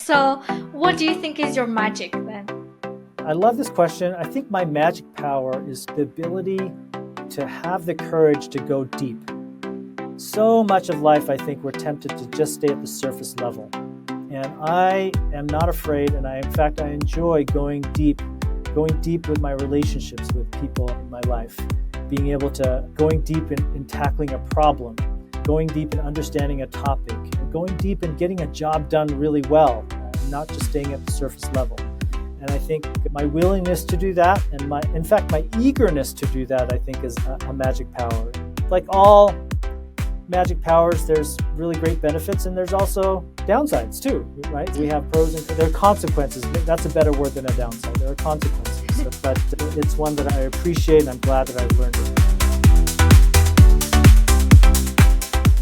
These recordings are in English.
So what do you think is your magic then? I love this question. I think my magic power is the ability to have the courage to go deep. So much of life, I think we're tempted to just stay at the surface level. And I am not afraid, and in fact, I enjoy going deep with my relationships with people in my life, going deep in tackling a problem, going deep in understanding a topic, and going deep in getting a job done really well, not just staying at the surface level. And I think my willingness to do that, and my eagerness to do that, I think is a magic power. Like all magic powers, there's really great benefits, and there's also downsides too, right? We have pros and there are consequences. That's a better word than a downside. There are consequences, but it's one that I appreciate, and I'm glad that I learned it.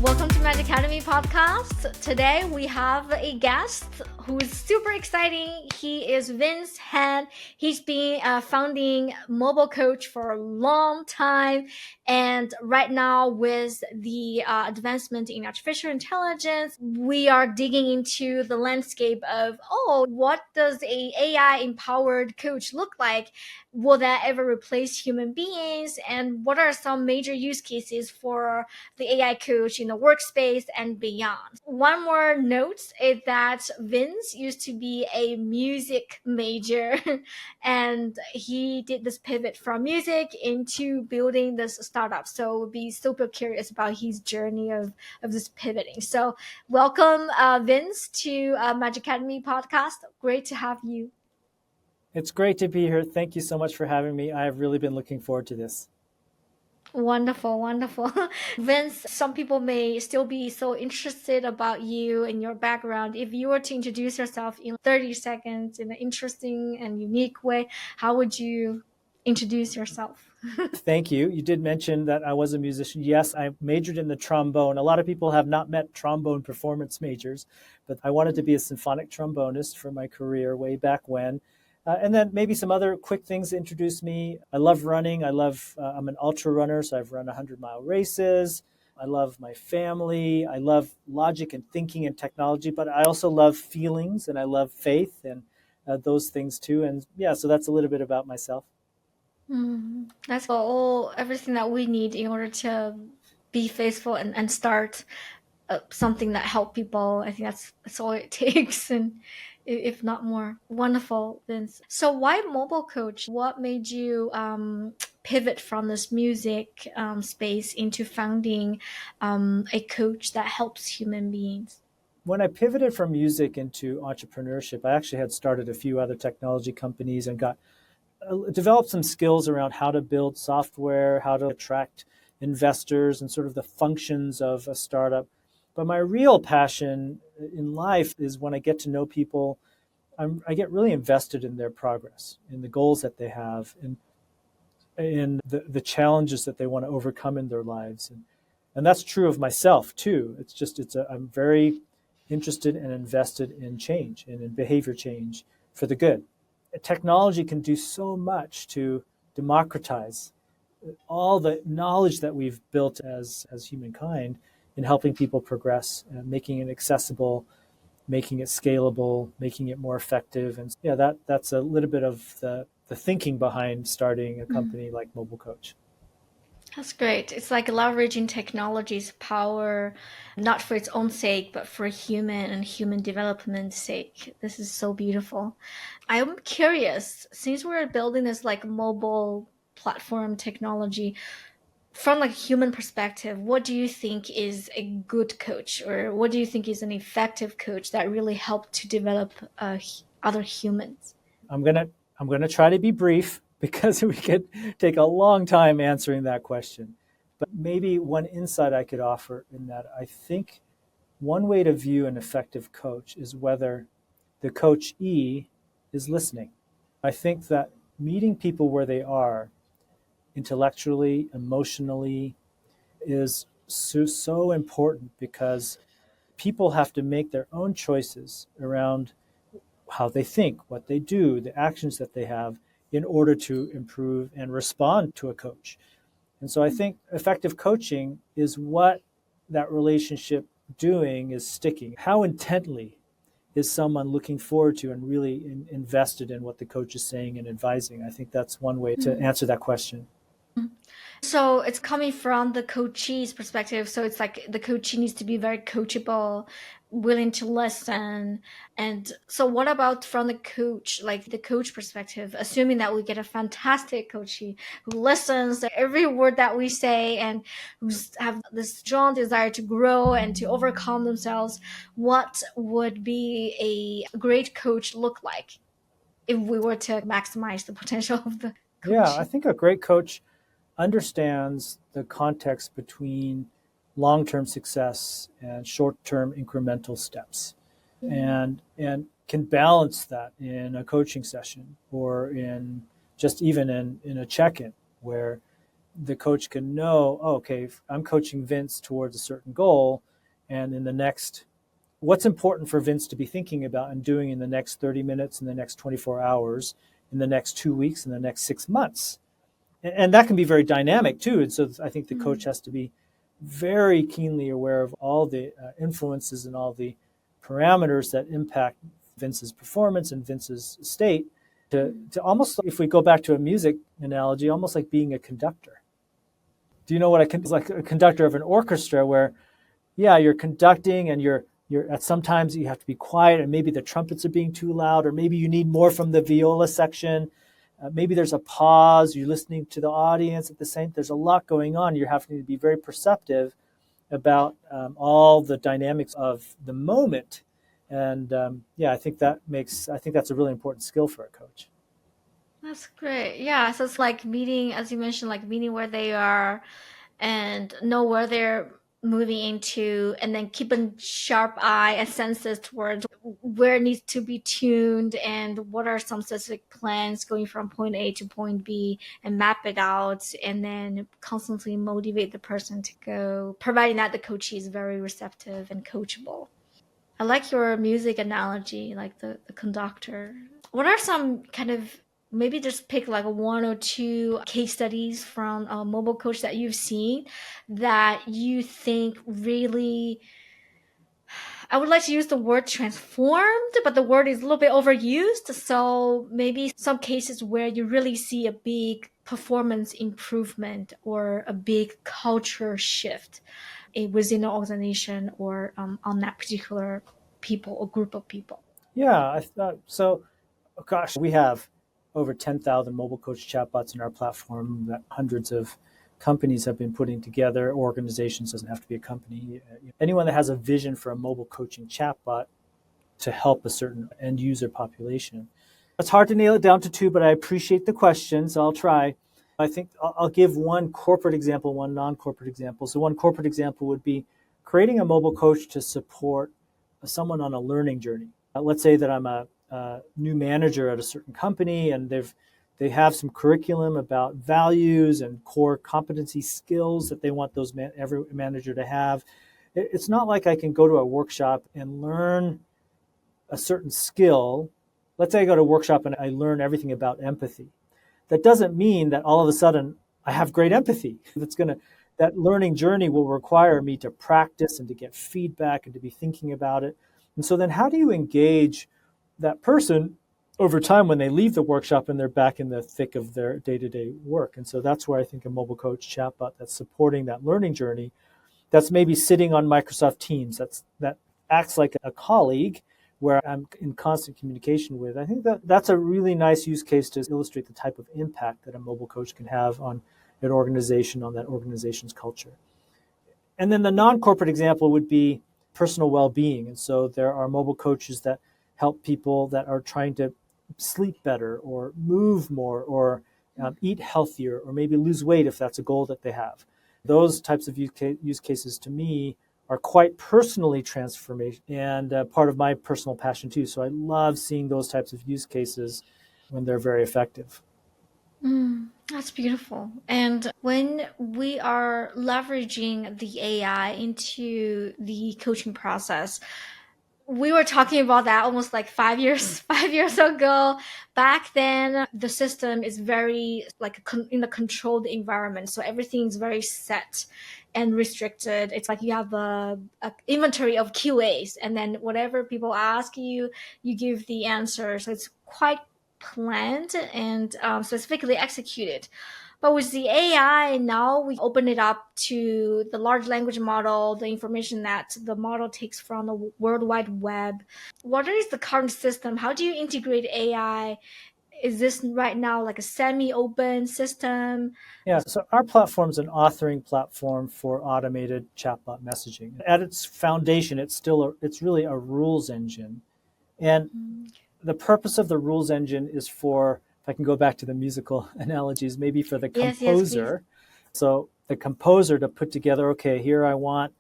Welcome to Magic Academy Podcast. Today we have a guest who is super exciting. He is Vince Han. He's been a founding mobile coach for a long time. And right now with the advancement in artificial intelligence, we are digging into the landscape of, what does a AI-empowered coach look like? Will that ever replace human beings? And what are some major use cases for the AI coach in the workspace and beyond? One more note is that Vince used to be a music major and he did this pivot from music into building this startup. So we'll be super curious about his journey of this pivoting. So welcome, Vince, to Magic Academy Podcast. Great to have you. It's great to be here. Thank you so much for having me. I have really been looking forward to this. Wonderful, wonderful. Vince, some people may still be so interested about you and your background. If you were to introduce yourself in 30 seconds in an interesting and unique way, how would you introduce yourself? Thank you. You did mention that I was a musician. Yes, I majored in the trombone. A lot of people have not met trombone performance majors, but I wanted to be a symphonic trombonist for my career way back when. And then maybe some other quick things to introduce me. I love running. I'm an ultra runner, so I've run 100-mile races. I love my family. I love logic and thinking and technology, but I also love feelings and I love faith and those things too. And yeah, so that's a little bit about myself. That's everything that we need in order to be faithful and start something that help people. I think that's all it takes, and if not more. Wonderful, Vince. So why mobile coach? What made you pivot from this music space into founding a coach that helps human beings? When I pivoted from music into entrepreneurship, I actually had started a few other technology companies and developed some skills around how to build software, how to attract investors, and sort of the functions of a startup. But my real passion in life is when I get to know people, I get really invested in their progress, in the goals that they have, in the challenges that they want to overcome in their lives. And that's true of myself too. I'm very interested and invested in change and in behavior change for the good. Technology can do so much to democratize all the knowledge that we've built as humankind in helping people progress, making it accessible, making it scalable, making it more effective. And yeah, that's a little bit of the thinking behind starting a company like Mobile Coach. That's great. It's like leveraging technology's power, not for its own sake, but for human and human development's sake. This is so beautiful. I'm curious, since we're building this like mobile platform technology, from like a human perspective, what do you think is a good coach, or what do you think is an effective coach that really helped to develop other humans? I'm gonna try to be brief because we could take a long time answering that question. But maybe one insight I could offer in that, I think one way to view an effective coach is whether the coachee is listening. I think that meeting people where they are, intellectually, emotionally, is so important, because people have to make their own choices around how they think, what they do, the actions that they have in order to improve and respond to a coach. And so I think effective coaching is what that relationship doing is sticking. How intently is someone looking forward to and really invested in what the coach is saying and advising. I think that's one way to answer that question. So it's coming from the coachee's perspective. So it's like the coachee needs to be very coachable, willing to listen. And so what about from the coach, like the coach perspective, assuming that we get a fantastic coachee who listens to every word that we say and who's have this strong desire to grow and to overcome themselves, what would be a great coach look like if we were to maximize the potential of the Yeah, I coachee? think a great coach understands the context between long-term success and short-term incremental steps, and can balance that in a coaching session or in just even in a check-in where the coach can know, oh, okay, I'm coaching Vince towards a certain goal, and in the next, what's important for Vince to be thinking about and doing in the next 30 minutes, in the next 24 hours, in the next 2 weeks, in the next 6 months. And that can be very dynamic too. And so I think the coach has to be very keenly aware of all the influences and all the parameters that impact Vince's performance and Vince's state to almost, if we go back to a music analogy, almost like being a conductor. Do you know what it's like a conductor of an orchestra where, yeah, you're conducting and you're at sometimes you have to be quiet and maybe the trumpets are being too loud or maybe you need more from the viola section. Maybe there's a pause, you're listening to the audience at the same, there's a lot going on. You're having to be very perceptive about all the dynamics of the moment. And yeah, I think that's a really important skill for a coach. That's great. Yeah, so it's like meeting, as you mentioned, like meeting where they are and know where they're moving into, and then keep a sharp eye and senses towards where it needs to be tuned and what are some specific plans going from point A to point B and map it out and then constantly motivate the person to go, providing that the coachee is very receptive and coachable. I like your music analogy, like the conductor. What are some kind of maybe just pick like one or two case studies from a mobile coach that you've seen that you think really, I would like to use the word transformed, but the word is a little bit overused. So maybe some cases where you really see a big performance improvement or a big culture shift within an organization or on that particular people or group of people. Yeah, I thought so. Gosh, we have over 10,000 mobile coach chatbots in our platform that hundreds of companies have been putting together. Organizations, doesn't have to be a company. Anyone that has a vision for a mobile coaching chatbot to help a certain end user population. It's hard to nail it down to two, but I appreciate the question, so I'll try. I think I'll give one corporate example, one non-corporate example. So one corporate example would be creating a mobile coach to support someone on a learning journey. Let's say that I'm a new manager at a certain company and they have some curriculum about values and core competency skills that they want every manager to have. It's not like I can go to a workshop and learn a certain skill. Let's say I go to a workshop and I learn everything about empathy. That doesn't mean that all of a sudden I have great empathy. That learning journey will require me to practice and to get feedback and to be thinking about it. And so then how do you engage that person over time when they leave the workshop and they're back in the thick of their day-to-day work? And so that's where I think a mobile coach chatbot that's supporting that learning journey, that's maybe sitting on Microsoft Teams, that acts like a colleague where I'm in constant communication with. I think that's a really nice use case to illustrate the type of impact that a mobile coach can have on an organization, on that organization's culture. And then the non-corporate example would be personal well-being. And so there are mobile coaches that help people that are trying to sleep better or move more or eat healthier or maybe lose weight if that's a goal that they have. Those types of use cases to me are quite personally transformational and part of my personal passion too. So I love seeing those types of use cases when they're very effective. That's beautiful. And when we are leveraging the AI into the coaching process, we were talking about that almost like 5 years 5 years ago. Back then the system is very like in a controlled environment, so everything's very set and restricted. It's like you have a inventory of QAs, and then whatever people ask you, you give the answer. So it's quite planned and specifically executed. But with the AI now, we open it up to the large language model, the information that the model takes from the World Wide Web. What is the current system? How do you integrate AI? Is this right now like a semi-open system? Yeah, so our platform is an authoring platform for automated chatbot messaging. At its foundation, it's really a rules engine. And the purpose of the rules engine is for, if I can go back to the musical analogies, maybe for the composer. Yes, so the composer to put together, okay, here I want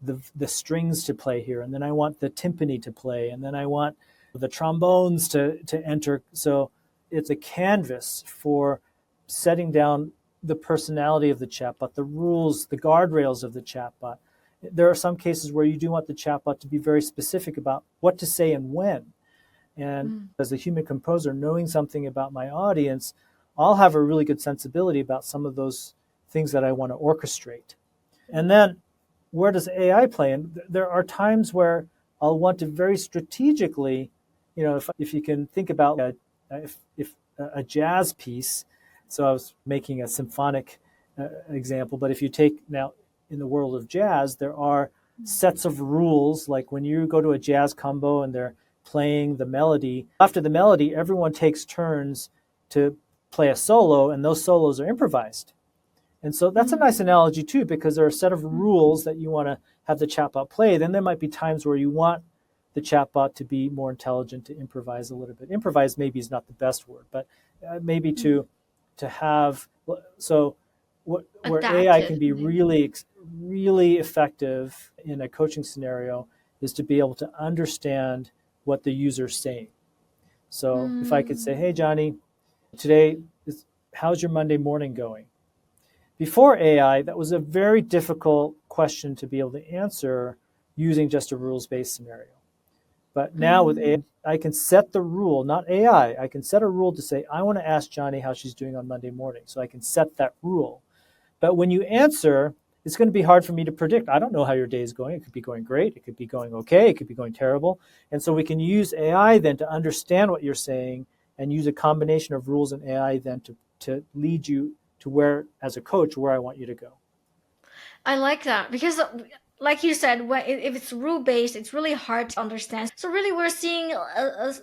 the strings to play here, and then I want the timpani to play, and then I want the trombones to enter. So it's a canvas for setting down the personality of the chatbot, the rules, the guardrails of the chatbot. There are some cases where you do want the chatbot to be very specific about what to say and when. And as a human composer, knowing something about my audience, I'll have a really good sensibility about some of those things that I want to orchestrate. And then where does AI play? And there are times where I'll want to very strategically, if you can think about if a jazz piece, so I was making a symphonic example, but if you take now in the world of jazz, there are sets of rules, like when you go to a jazz combo and they're playing the melody. After the melody, everyone takes turns to play a solo, and those solos are improvised. And so that's a nice analogy too, because there are a set of rules that you want to have the chatbot play. Then there might be times where you want the chatbot to be more intelligent, to improvise a little bit. Improvise maybe is not the best word, but maybe to have, so where AI can be really, really effective in a coaching scenario is to be able to understand what the user's saying. So if I could say, hey, Johnny, how's your Monday morning going? Before AI, that was a very difficult question to be able to answer using just a rules-based scenario. But now with AI, I can set the rule, not AI, I can set a rule to say, I want to ask Johnny how she's doing on Monday morning. So I can set that rule. But when you answer, it's going to be hard for me to predict. I don't know how your day is going. It could be going great. It could be going okay. It could be going terrible. And so we can use AI then to understand what you're saying and use a combination of rules and AI then to lead you to where, as a coach, where I want you to go. I like that because, like you said, if it's rule-based, it's really hard to understand. So really we're seeing,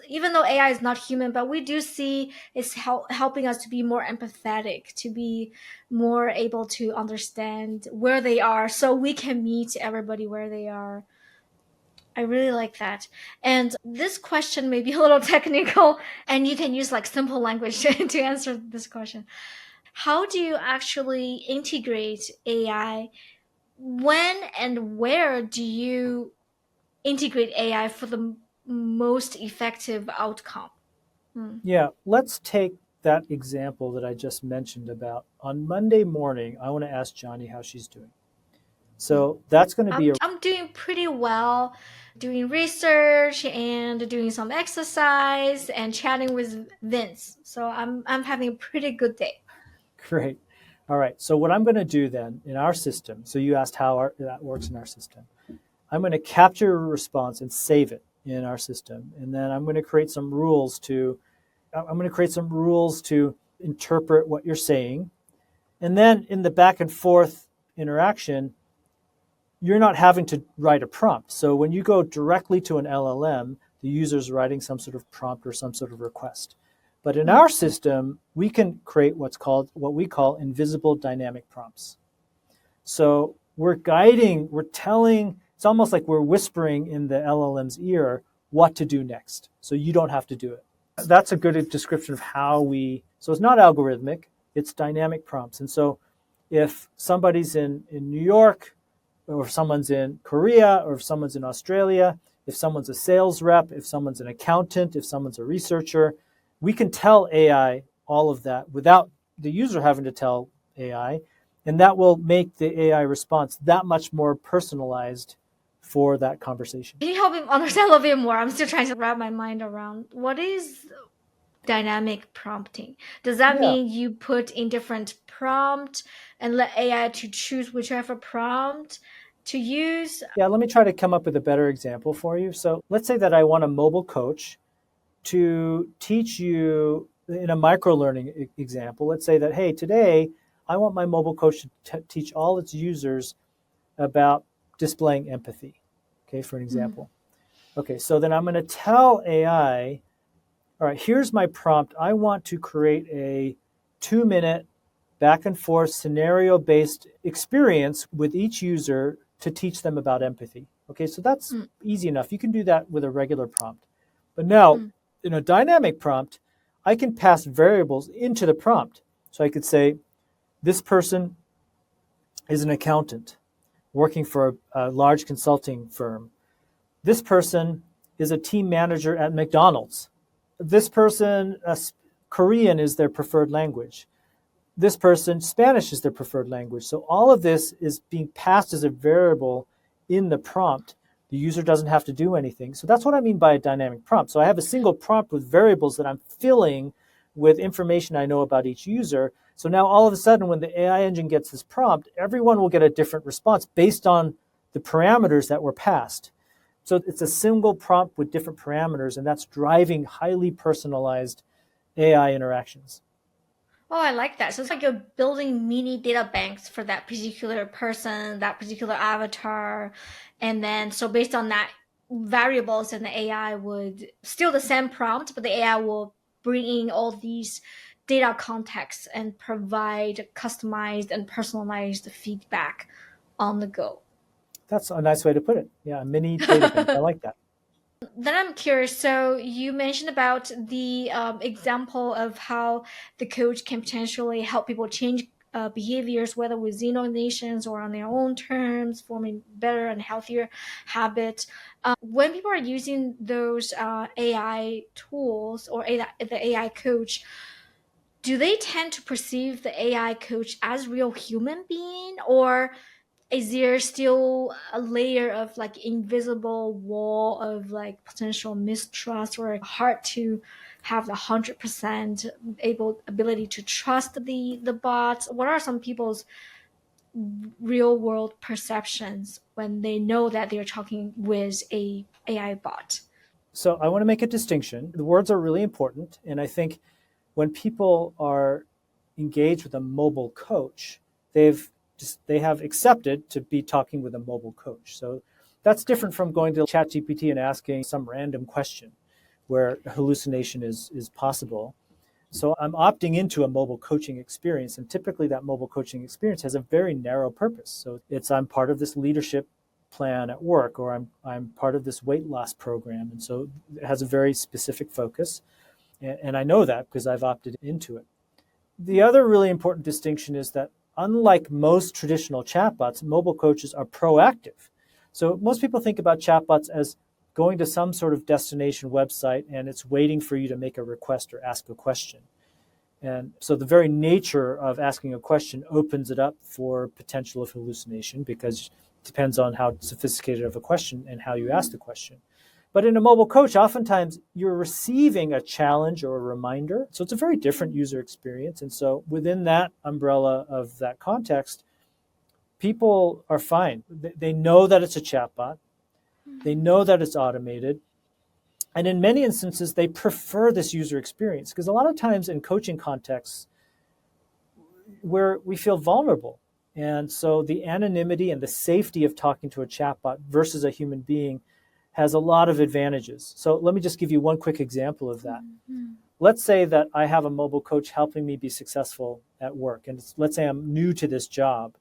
even though AI is not human, but we do see it's helping us to be more empathetic, to be more able to understand where they are so we can meet everybody where they are. I really like that. And this question may be a little technical, and you can use like simple language to answer this question. How do you actually integrate AI? When and where do you integrate AI for the most effective outcome? Yeah, let's take that example that I just mentioned about on Monday morning, I want to ask Johnny how she's doing. So that's going to be I'm doing pretty well, doing research and doing some exercise and chatting with Vince. So I'm having a pretty good day. Great. All right. So what I'm going to do then in our system, so you asked how that works in our system. I'm going to capture a response and save it in our system. And then I'm going to create some rules to interpret what you're saying. And then in the back and forth interaction, you're not having to write a prompt. So when you go directly to an LLM, the user's writing some sort of prompt or some sort of request. But in our system, we can create what we call invisible dynamic prompts. So we're telling, it's almost like we're whispering in the LLM's ear what to do next. So you don't have to do it. That's a good description of so it's not algorithmic, it's dynamic prompts. And so if somebody's in New York, or if someone's in Korea, or if someone's in Australia, if someone's a sales rep, if someone's an accountant, if someone's a researcher, we can tell AI all of that without the user having to tell AI, and that will make the AI response that much more personalized for that conversation. Can you help me understand a little bit more? I'm still trying to wrap my mind around what is dynamic prompting. Does that Yeah. mean you put in different prompt and let AI to choose whichever prompt to use? Yeah, let me try to come up with a better example for you. So let's say that I want a mobile coach to teach you in a micro learning example. Let's say that, hey, today I want my mobile coach to teach all its users about displaying empathy, okay, for an example. Okay, so then I'm going to tell AI, all right, here's my prompt. I want to create a 2-minute back and forth scenario based experience with each user to teach them about empathy. Okay, so that's easy enough. You can do that with a regular prompt. But now, in a dynamic prompt, I can pass variables into the prompt. So I could say, this person is an accountant working for a large consulting firm. This person is a team manager at McDonald's. This person, Korean is their preferred language. This person, Spanish is their preferred language. So all of this is being passed as a variable in the prompt. The user doesn't have to do anything. So that's what I mean by a dynamic prompt. So I have a single prompt with variables that I'm filling with information I know about each user. So now all of a sudden, when the AI engine gets this prompt, everyone will get a different response based on the parameters that were passed. So it's a single prompt with different parameters, and that's driving highly personalized AI interactions. Oh, I like that. So it's like you're building mini data banks for that particular person, that particular avatar. And then, so based on that variables, and the AI would still the same prompt, but the AI will bring in all these data contexts and provide customized and personalized feedback on the go. That's a nice way to put it. Yeah, a mini data bank. I like that. Then I'm curious. So you mentioned about the example of how the coach can potentially help people change behaviors, whether within organizations or on their own terms, forming better and healthier habits. When people are using those AI tools or the AI coach, do they tend to perceive the AI coach as real human being, or is there still a layer of like invisible wall of like potential mistrust, or hard to have 100% ability to trust the bots? What are some people's real world perceptions when they know that they're talking with a AI bot? So I want to make a distinction. The words are really important. And I think when people are engaged with a mobile coach, they have accepted to be talking with a mobile coach. So that's different from going to ChatGPT and asking some random question where hallucination is possible. So I'm opting into a mobile coaching experience, and typically that mobile coaching experience has a very narrow purpose. So I'm part of this leadership plan at work, or I'm part of this weight loss program, and so it has a very specific focus, and I know that because I've opted into it. The other really important distinction is that unlike most traditional chatbots, mobile coaches are proactive. So most people think about chatbots as going to some sort of destination website and it's waiting for you to make a request or ask a question. And so the very nature of asking a question opens it up for potential of hallucination, because it depends on how sophisticated of a question and how you ask the question. But in a mobile coach, oftentimes you're receiving a challenge or a reminder. So it's a very different user experience. And so within that umbrella of that context, people are fine. They know that it's a chatbot. They know that it's automated. And in many instances, they prefer this user experience, because a lot of times in coaching contexts where we feel vulnerable. And so the anonymity and the safety of talking to a chatbot versus a human being has a lot of advantages. So let me just give you one quick example of that. Let's say that I have a mobile coach helping me be successful at work. And let's say I'm new to this job.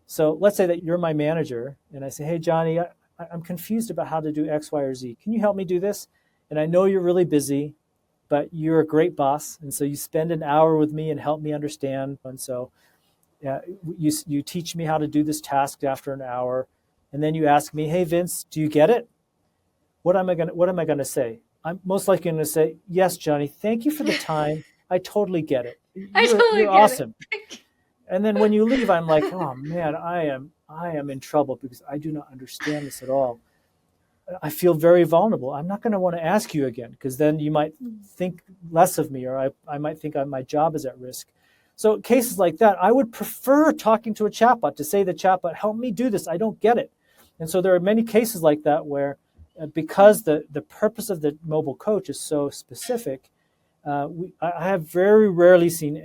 So let's say that you're my manager and I say, hey, Johnny, I'm confused about how to do X, Y, or Z. Can you help me do this? And I know you're really busy, but you're a great boss. And so you spend an hour with me and help me understand. And so you teach me how to do this task after an hour. And then you ask me, hey, Vince, do you get it? What am I going to say? I'm most likely going to say, yes, Johnny, thank you for the time. I totally get it. I totally You're get awesome. it. And then when you leave, I'm like, oh man, I am in trouble because I do not understand this at all. I feel very vulnerable. I'm not going to want to ask you again because then you might think less of me, or I might think my job is at risk. So cases like that, I would prefer talking to a chatbot to say to the chatbot, help me do this. I don't get it. And so there are many cases like that where because the purpose of the mobile coach is so specific, I have very rarely seen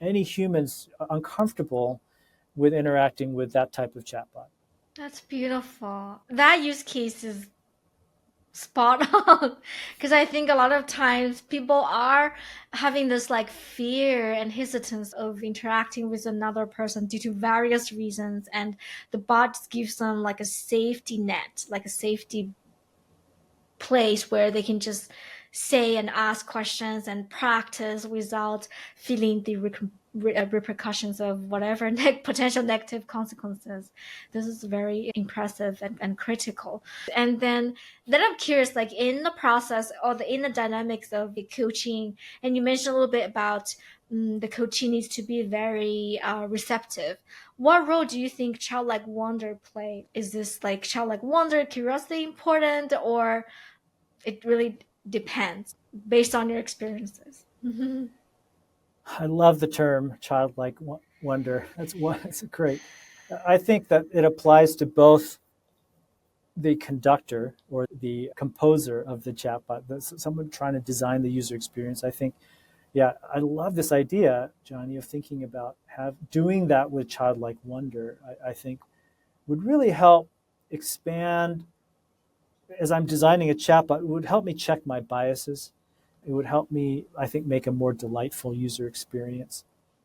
any humans uncomfortable with interacting with that type of chatbot. That's beautiful. That use case is spot on. Because I think a lot of times people are having this like fear and hesitance of interacting with another person due to various reasons. And the bot gives them like a safety net, like a safety place where they can just say and ask questions and practice without feeling the repercussions of whatever potential negative consequences. This is very impressive and critical. And then I'm curious, like in the process or in the dynamics of the coaching, and you mentioned a little bit about the coaching needs to be very receptive. What role do you think childlike wonder play? Is this like childlike wonder, curiosity important, or it really depends based on your experiences? I love the term childlike wonder. That's great. I think that it applies to both the conductor or the composer of the chatbot, someone trying to design the user experience. I think, yeah, I love this idea, Johnny, of thinking about doing that with childlike wonder. I think would really help expand. As I'm designing a chatbot, it would help me check my biases. It would help me, I think, make a more delightful user experience.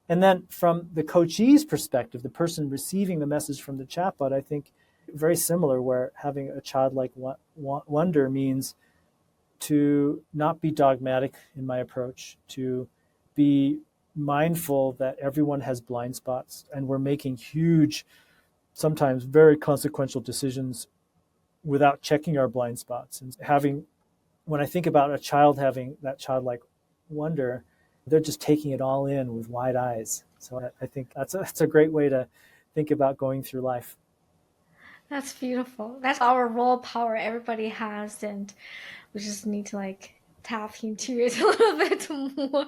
And then from the coachee's perspective, the person receiving the message from the chatbot, I think very similar, where having a childlike wonder means to not be dogmatic in my approach, to be mindful that everyone has blind spots and we're making huge, sometimes very consequential decisions without checking our blind spots. And when I think about a child having that childlike wonder, they're just taking it all in with wide eyes. So I think that's a great way to think about going through life. That's beautiful. That's our raw power everybody has, and we just need to like tap into it a little bit more.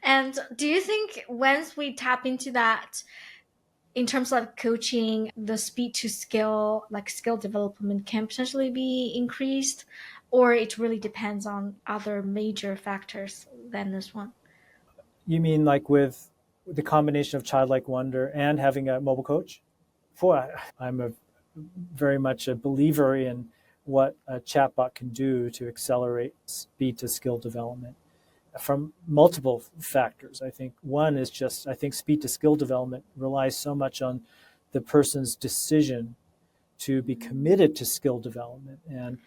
And do you think once we tap into that, in terms of coaching, the speed to skill, like skill development, can potentially be increased, or it really depends on other major factors than this one? You mean like with the combination of childlike wonder and having a mobile coach? I'm very much a believer in what a chatbot can do to accelerate speed to skill development from multiple factors. I think one is I think speed to skill development relies so much on the person's decision to be committed to skill development. And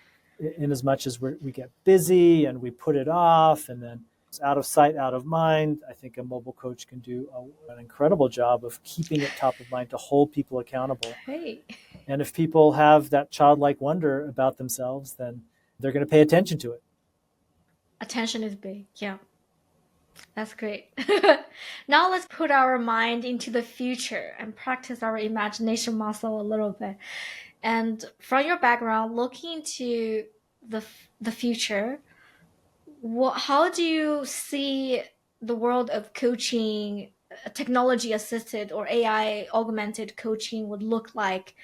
in as much as we get busy and we put it off and then it's out of sight, out of mind, I think a mobile coach can do an incredible job of keeping it top of mind to hold people accountable. Hey. And if people have that childlike wonder about themselves, then they're going to pay attention to it. Attention is big. Yeah. That's great. Now let's put our mind into the future and practice our imagination muscle a little bit. And from your background, looking into the future, how do you see the world of coaching, technology assisted or AI augmented coaching would look like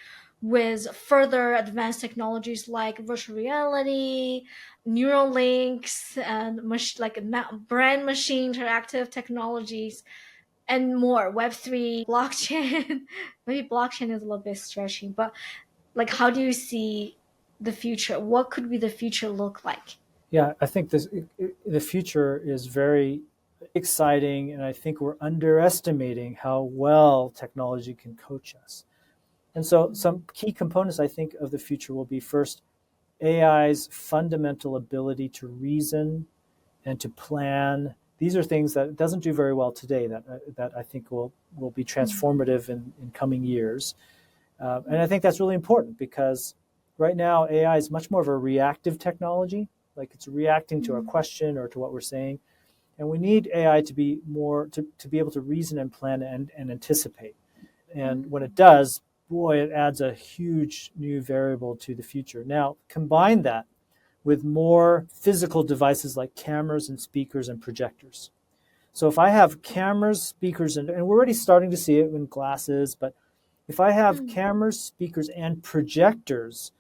with further advanced technologies like virtual reality, neural links, and brain machine interactive technologies, and more, Web3, blockchain? Maybe blockchain is a little bit stretching, but like, how do you see the future? What could be the future look like? Yeah, I think the future is very exciting, and I think we're underestimating how well technology can coach us. And so some key components, I think, of the future will be, first, AI's fundamental ability to reason and to plan. These are things that it doesn't do very well today that I think will be transformative in coming years. And I think that's really important because right now AI is much more of a reactive technology, like it's reacting to a question or to what we're saying. And we need AI to be more to be able to reason and plan and anticipate. And when it does, boy, it adds a huge new variable to the future. Now, combine that with more physical devices like cameras and speakers and projectors. So if I have cameras, speakers, and we're already starting to see it in glasses, but if I have cameras, speakers, and projectors,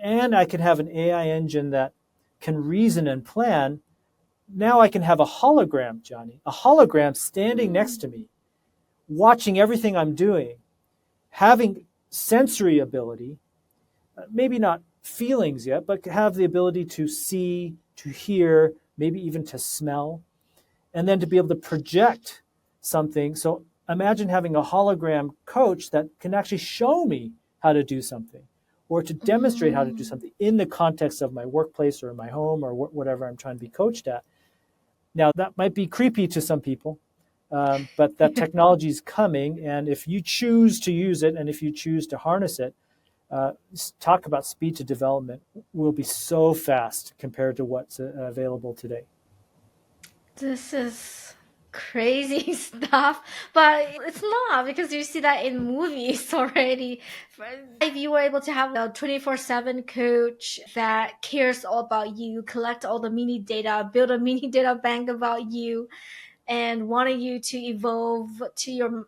and I can have an AI engine that can reason and plan, now I can have a hologram, Johnny, a hologram standing next to me, watching everything I'm doing, having sensory ability, maybe not feelings yet, but have the ability to see, to hear, maybe even to smell, and then to be able to project something. So imagine having a hologram coach that can actually show me how to do something or to demonstrate how to do something in the context of my workplace or my home or whatever I'm trying to be coached at. Now, that might be creepy to some people, but that technology is coming. And if you choose to use it and if you choose to harness it, talk about speed to development will be so fast compared to what's available today. This is crazy stuff, but it's not because you see that in movies already. If you were able to have a 24/7 coach that cares all about you, collect all the mini data, build a mini data bank about you, and wanted you to evolve to your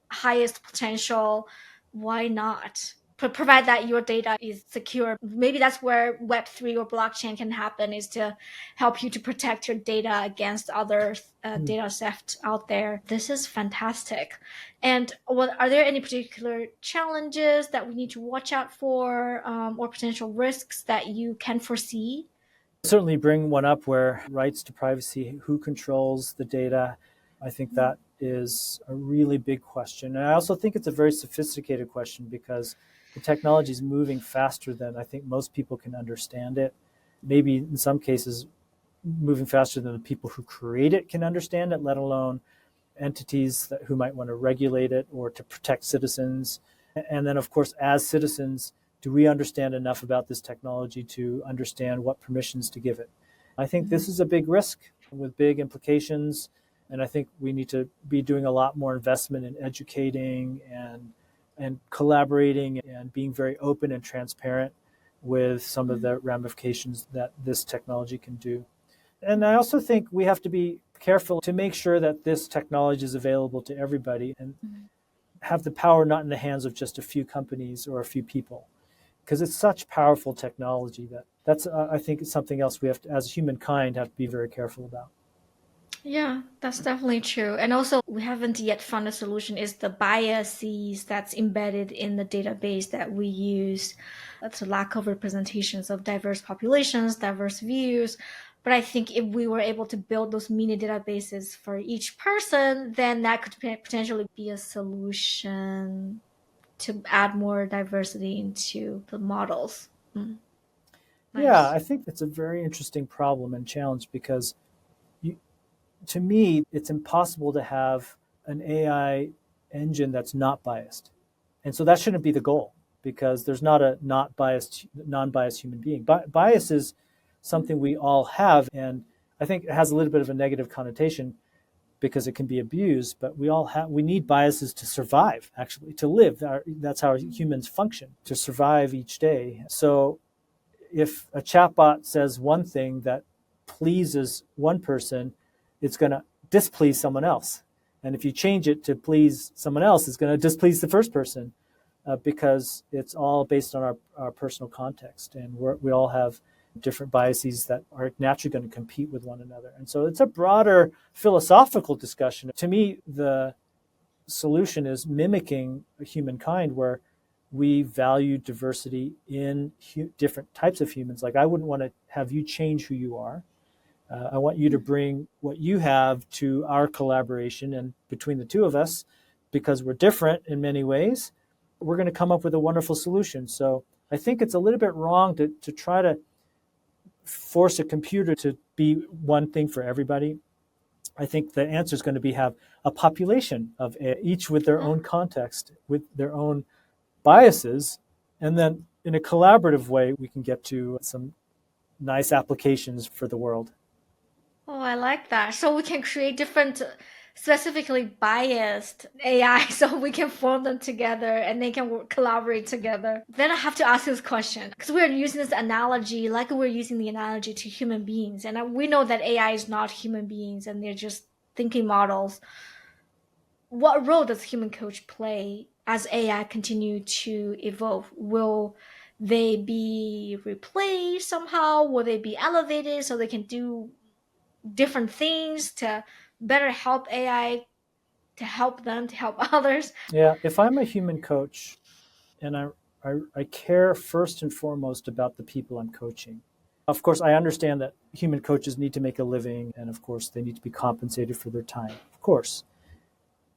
highest potential, why not? Provide that your data is secure. Maybe that's where Web3 or blockchain can happen, is to help you to protect your data against other data theft out there. This is fantastic. And are there any particular challenges that we need to watch out for, or potential risks that you can foresee? Certainly bring one up where rights to privacy, who controls the data. I think that is a really big question. And I also think it's a very sophisticated question because the technology is moving faster than I think most people can understand it. Maybe in some cases, moving faster than the people who create it can understand it, let alone entities who might want to regulate it or to protect citizens. And then, of course, as citizens, do we understand enough about this technology to understand what permissions to give it? I think this is a big risk with big implications. And I think we need to be doing a lot more investment in educating and collaborating and being very open and transparent with some of the ramifications that this technology can do. And I also think we have to be careful to make sure that this technology is available to everybody and have the power not in the hands of just a few companies or a few people, because it's such powerful technology that's I think it's something else we have to, as humankind, have to be very careful about. Yeah, that's definitely true. And also, we haven't yet found a solution is the biases that's embedded in the database that we use. That's a lack of representations of diverse populations, diverse views. But I think if we were able to build those mini databases for each person, then that could potentially be a solution to add more diversity into the models. Nice. Yeah, I think that's a very interesting problem and challenge because to me, it's impossible to have an AI engine that's not biased. And so that shouldn't be the goal because there's not a not biased, non-biased human being. Bias is something we all have. And I think it has a little bit of a negative connotation because it can be abused, but we need biases to survive, actually, to live. That's how humans function, to survive each day. So if a chatbot says one thing that pleases one person, it's going to displease someone else. And if you change it to please someone else, it's going to displease the first person because it's all based on our personal context. And we all have different biases that are naturally going to compete with one another. And so it's a broader philosophical discussion. To me, the solution is mimicking humankind where we value diversity in different types of humans. Like I wouldn't want to have you change who you are. I want you to bring what you have to our collaboration, and between the two of us, because we're different in many ways, we're going to come up with a wonderful solution. So I think it's a little bit wrong to try to force a computer to be one thing for everybody. I think the answer is going to be have a population of each with their own context, with their own biases, and then in a collaborative way, we can get to some nice applications for the world. Oh, I like that. So we can create different specifically biased AI so we can form them together and they can collaborate together. Then I have to ask this question because we're using this analogy like we're using the analogy to human beings. And we know that AI is not human beings and they're just thinking models. What role does human coach play as AI continue to evolve? Will they be replaced somehow? Will they be elevated so they can do different things to better help AI, to help them, to help others? Yeah, if I'm a human coach and I care first and foremost about the people I'm coaching. Of course, I understand that human coaches need to make a living, and of course, they need to be compensated for their time, of course.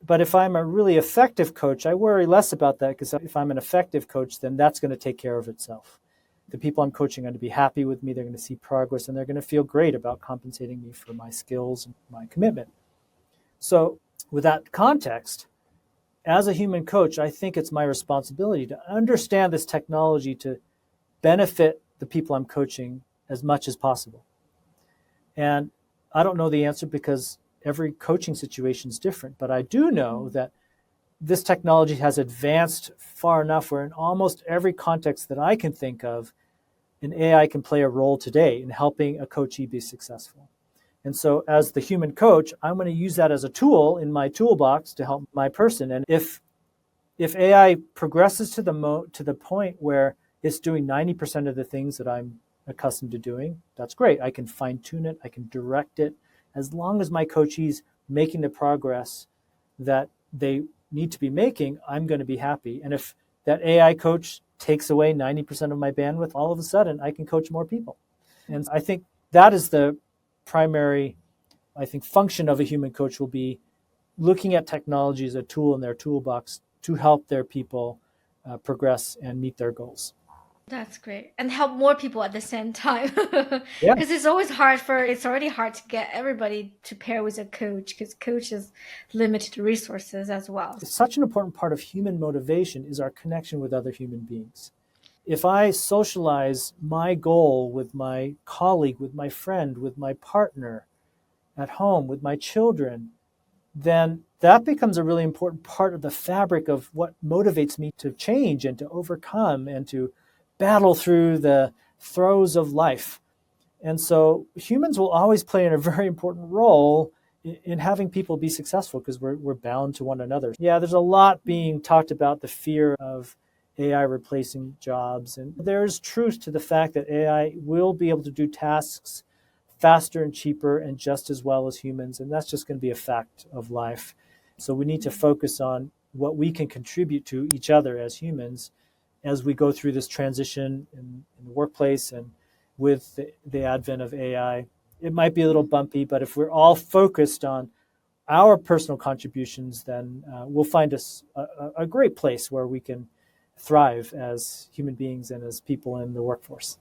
But if I'm a really effective coach, I worry less about that because if I'm an effective coach, then that's going to take care of itself. The people I'm coaching are going to be happy with me, they're going to see progress, and they're going to feel great about compensating me for my skills and my commitment. So, with that context, as a human coach, I think it's my responsibility to understand this technology to benefit the people I'm coaching as much as possible. And I don't know the answer because every coaching situation is different, but I do know that this technology has advanced far enough where in almost every context that I can think of, an AI can play a role today in helping a coachee be successful. And so as the human coach, I'm going to use that as a tool in my toolbox to help my person. And if AI progresses to the point where it's doing 90% of the things that I'm accustomed to doing, that's great. I can fine tune it. I can direct it. As long as my coachee's making the progress that they need to be making, I'm going to be happy. And if that AI coach takes away 90% of my bandwidth, all of a sudden I can coach more people. And I think that is the primary, function of a human coach will be looking at technology as a tool in their toolbox to help their people progress and meet their goals. That's great. And help more people at the same time. Yeah, Because it's already hard to get everybody to pair with a coach because coach has limited resources as well. it's such an important part of human motivation is our connection with other human beings. If I socialize my goal with my colleague, with my friend, with my partner at home, with my children, then that becomes a really important part of the fabric of what motivates me to change and to overcome and to battle through the throes of life. And so humans will always play a very important role in having people be successful because we're bound to one another. Yeah, there's a lot being talked about the fear of AI replacing jobs. And there's truth to the fact that AI will be able to do tasks faster and cheaper and just as well as humans. And that's just going to be a fact of life. So we need to focus on what we can contribute to each other as humans as we go through this transition in the workplace and with the advent of AI. It might be a little bumpy, but if we're all focused on our personal contributions, then we'll find us a great place where we can thrive as human beings and as people in the workforce.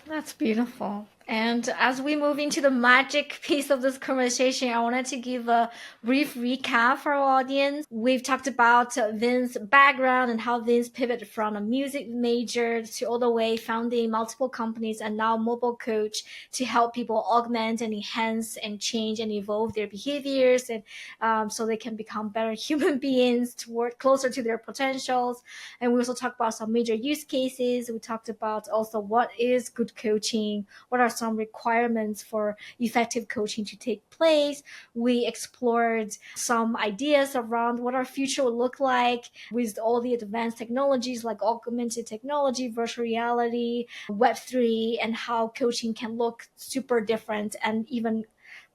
That's beautiful. And as we move into the magic piece of this conversation, I wanted to give a brief recap for our audience. We've talked about Vince's background and how Vince pivoted from a music major to all the way founding multiple companies and now mobile coach to help people augment and enhance and change and evolve their behaviors and so they can become better human beings to work closer to their potentials. And we also talked about some major use cases. We talked about also what is good coaching, what are some requirements for effective coaching to take place. We explored some ideas around what our future will look like with all the advanced technologies like augmented technology, virtual reality, Web3, and how coaching can look super different and even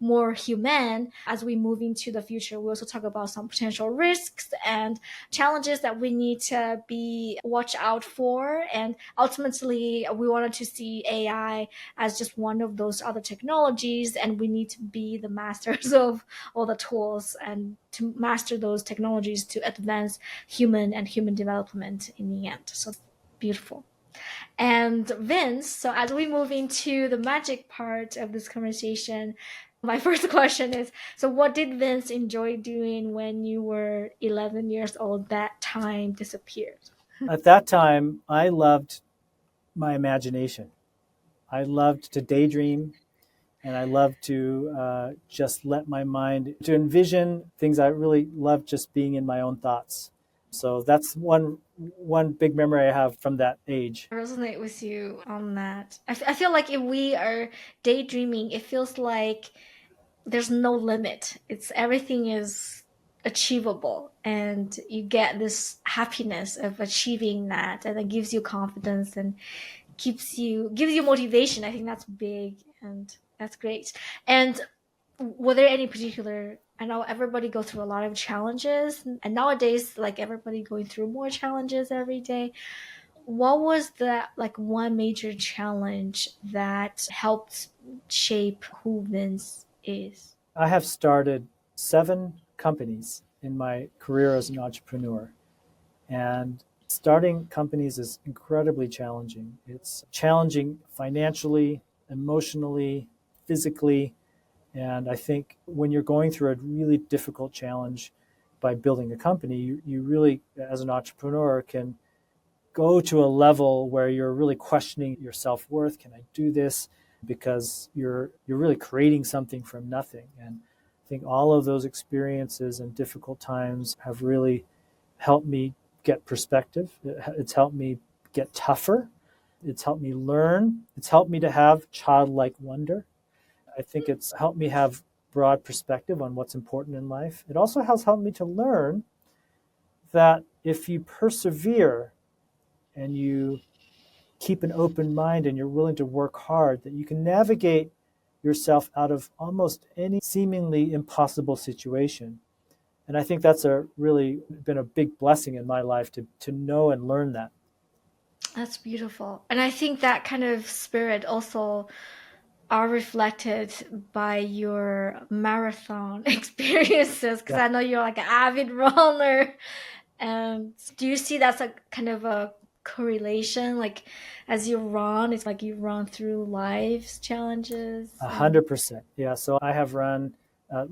more human as we move into the future. We also talk about some potential risks and challenges that we need to be watch out for. And ultimately, we wanted to see AI as just one of those other technologies, and we need to be the masters of all the tools and to master those technologies to advance human development in the end. So beautiful. And Vince, so as we move into the magic part of this conversation, my first question is, so what did Vince enjoy doing when you were 11 years old? That time disappeared. At that time, I loved my imagination. I loved to daydream And I love to just let my mind to envision things. I really love just being in my own thoughts. So that's one big memory I have from that age. I resonate with you on that. I feel like if we are daydreaming, it feels like there's no limit. It's everything is achievable, and you get this happiness of achieving that, and it gives you confidence and gives you motivation. I think that's big, and that's great. And were there any particular, I know everybody goes through a lot of challenges, and nowadays like everybody going through more challenges every day. What was the like one major challenge that helped shape who Vince is? I have started 7 companies in my career as an entrepreneur. And starting companies is incredibly challenging. It's challenging financially, emotionally, physically. And I think when you're going through a really difficult challenge by building a company, you really, as an entrepreneur, can go to a level where you're really questioning your self-worth. Can I do this? Because you're really creating something from nothing. And I think all of those experiences and difficult times have really helped me get perspective. It's helped me get tougher. It's helped me learn. It's helped me to have childlike wonder. I think it's helped me have broad perspective on what's important in life. It also has helped me to learn that if you persevere and you keep an open mind and you're willing to work hard, that you can navigate yourself out of almost any seemingly impossible situation. And I think that's really been a big blessing in my life to know and learn that. That's beautiful. And I think that kind of spirit also are reflected by your marathon experiences, because Yeah, I know you're like an avid runner. And do you see that's a kind of a correlation? Like as you run, it's like you run through life's challenges and 100%. Yeah, so I have run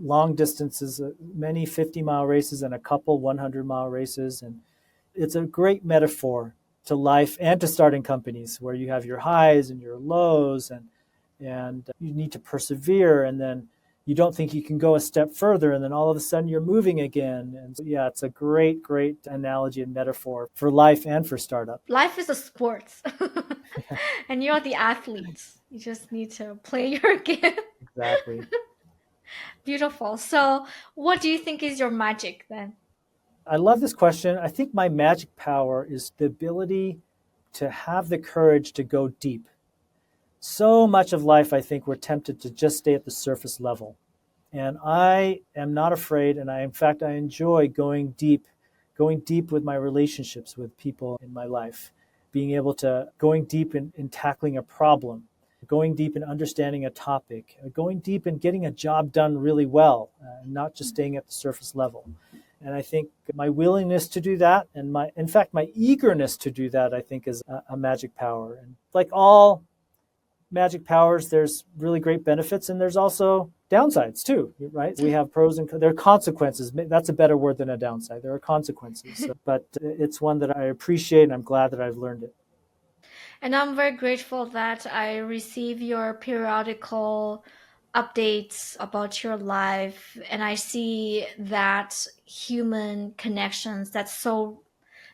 long distances, many 50-mile races and a couple 100-mile races. And it's a great metaphor to life and to starting companies where you have your highs and your lows, and you need to persevere, and then you don't think you can go a step further, and then all of a sudden you're moving again. And so, yeah, it's a great analogy and metaphor for life and for startup. life is a sport. And you're the athlete. You just need to play your game. Exactly. Beautiful. So, what do you think is your magic then? I love this question. I think my magic power is the ability to have the courage to go deep. So much of life, I think we're tempted to just stay at the surface level. And I am not afraid, and in fact, I enjoy going deep with my relationships with people in my life, being able to going deep in tackling a problem, going deep in understanding a topic, going deep in getting a job done really well, not just staying at the surface level. And I think my willingness to do that, and in fact, my eagerness to do that, I think is a magic power. And like all magic powers, there's really great benefits, and there's also downsides too, right? We have pros and there are consequences. That's a better word than a downside. There are consequences, but it's one that I appreciate, and I'm glad that I've learned it. And I'm very grateful that I receive your periodical updates about your life, and I see that human connections that's so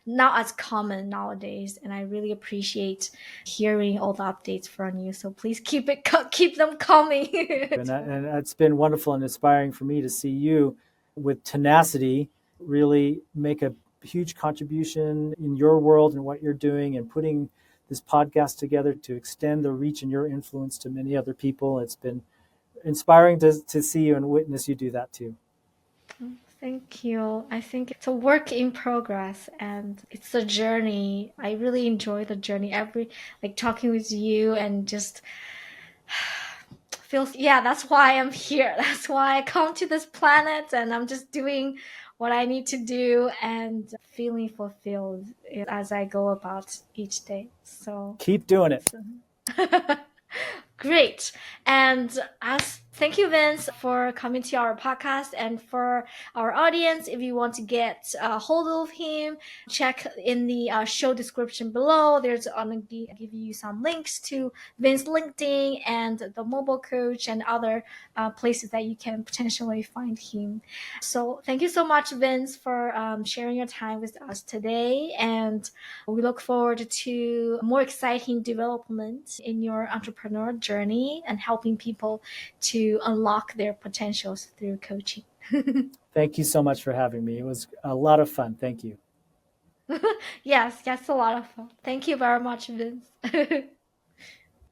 not as common nowadays, and I really appreciate hearing all the updates from you. So please keep them coming. And it's been wonderful and inspiring for me to see you with tenacity really make a huge contribution in your world and what you're doing, and putting this podcast together to extend the reach and your influence to many other people. It's been inspiring to see you and witness you do that too. Thank you. I think it's a work in progress, and it's a journey. I really enjoy the journey. Like talking with you and just feels, yeah, that's why I'm here. That's why I come to this planet, and I'm just doing what I need to do and feeling fulfilled as I go about each day. So Keep doing it. great. And as Thank you, Vince, for coming to our podcast. And for our audience, if you want to get a hold of him, check in the show description below. There's going to give you some links to Vince LinkedIn and the mobile coach and other places that you can potentially find him. So thank you so much, Vince, for sharing your time with us today. And we look forward to more exciting development in your entrepreneur journey and helping people to unlock their potentials through coaching. Thank you so much for having me. It was a lot of fun. Thank you. Yes, a lot of fun. Thank you very much, Vince.